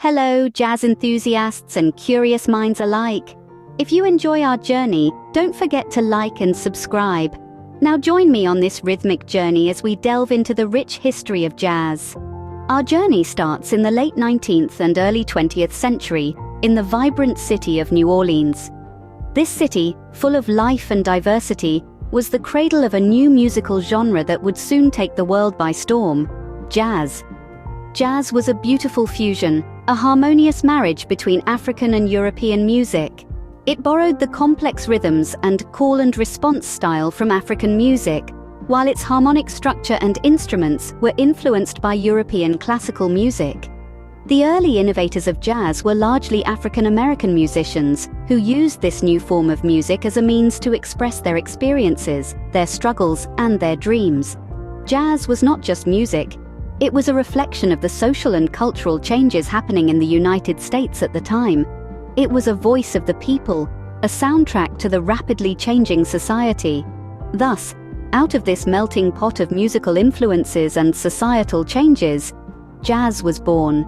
Hello, jazz enthusiasts and curious minds alike. If you enjoy our journey, don't forget to like and subscribe. Now join me on this rhythmic journey as we delve into the rich history of jazz. Our journey starts in the late 19th and early 20th century in the vibrant city of New Orleans. This city, full of life and diversity, was the cradle of a new musical genre that would soon take the world by storm: jazz. Jazz was a beautiful fusion, a harmonious marriage between African and European music. It borrowed the complex rhythms and call and response style from African music, while its harmonic structure and instruments were influenced by European classical music. The early innovators of jazz were largely African American musicians who used this new form of music as a means to express their experiences, their struggles, and their dreams. Jazz was not just music. It was a reflection of the social and cultural changes happening in the United States at the time. It was a voice of the people, a soundtrack to the rapidly changing society. Thus, out of this melting pot of musical influences and societal changes, jazz was born.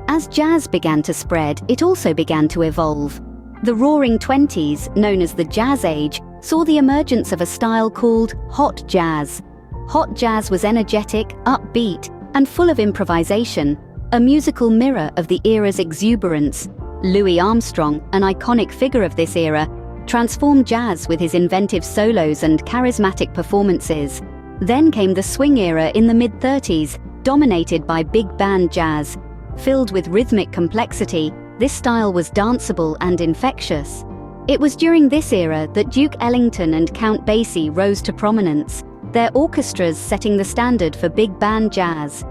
As jazz began to spread, it also began to evolve. The Roaring Twenties, known as the Jazz Age, saw the emergence of a style called hot jazz. Hot jazz was energetic, upbeat, and full of improvisation, a musical mirror of the era's exuberance. Louis Armstrong, an iconic figure of this era, transformed jazz with his inventive solos and charismatic performances. Then came the swing era in the mid-30s, dominated by big band jazz. Filled with rhythmic complexity, this style was danceable and infectious. It was during this era that Duke Ellington and Count Basie rose to prominence, their orchestras setting the standard for big band jazz.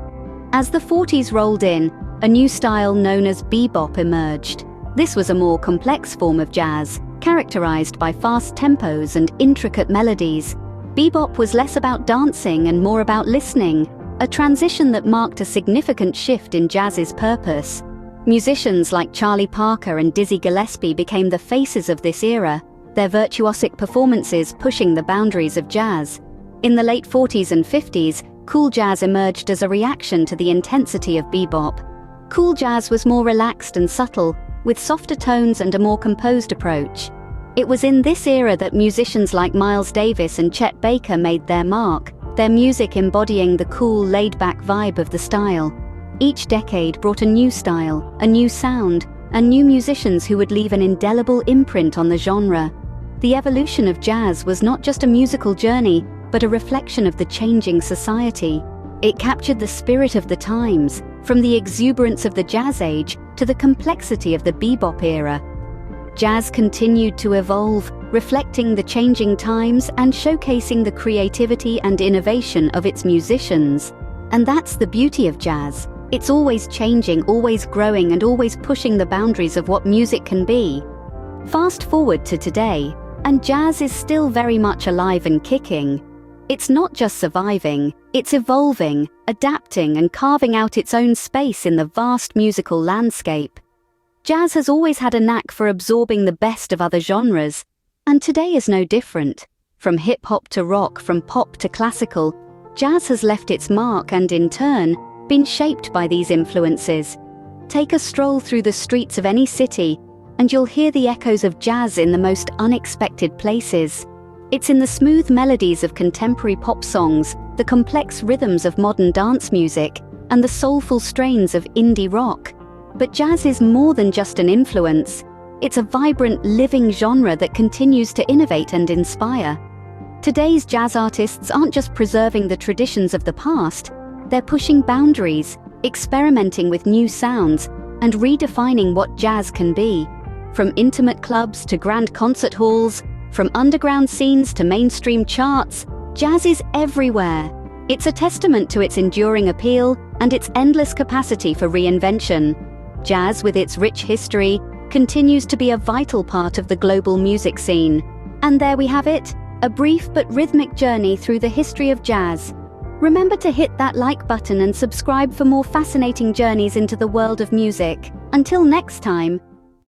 As the 40s rolled in, a new style known as bebop emerged. This was a more complex form of jazz, characterized by fast tempos and intricate melodies. Bebop was less about dancing and more about listening, a transition that marked a significant shift in jazz's purpose. Musicians like Charlie Parker and Dizzy Gillespie became the faces of this era, their virtuosic performances pushing the boundaries of jazz. In the late 40s and 50s, cool jazz emerged as a reaction to the intensity of bebop. Cool jazz was more relaxed and subtle, with softer tones and a more composed approach. It was in this era that musicians like Miles Davis and Chet Baker made their mark, their music embodying the cool, laid-back vibe of the style. Each decade brought a new style, a new sound, and new musicians who would leave an indelible imprint on the genre. The evolution of jazz was not just a musical journey, but a reflection of the changing society. It captured the spirit of the times, from the exuberance of the Jazz Age to the complexity of the bebop era. Jazz continued to evolve, reflecting the changing times and showcasing the creativity and innovation of its musicians. And that's the beauty of jazz. It's always changing, always growing, and always pushing the boundaries of what music can be. Fast forward to today, and jazz is still very much alive and kicking. It's not just surviving, it's evolving, adapting, and carving out its own space in the vast musical landscape. Jazz has always had a knack for absorbing the best of other genres, and today is no different. From hip-hop to rock, from pop to classical, jazz has left its mark and, in turn, been shaped by these influences. Take a stroll through the streets of any city, and you'll hear the echoes of jazz in the most unexpected places. It's in the smooth melodies of contemporary pop songs, the complex rhythms of modern dance music, and the soulful strains of indie rock. But jazz is more than just an influence. It's a vibrant, living genre that continues to innovate and inspire. Today's jazz artists aren't just preserving the traditions of the past, they're pushing boundaries, experimenting with new sounds, and redefining what jazz can be. From intimate clubs to grand concert halls, from underground scenes to mainstream charts, jazz is everywhere. It's a testament to its enduring appeal and its endless capacity for reinvention. Jazz, with its rich history, continues to be a vital part of the global music scene. And there we have it, a brief but rhythmic journey through the history of jazz. Remember to hit that like button and subscribe for more fascinating journeys into the world of music. Until next time,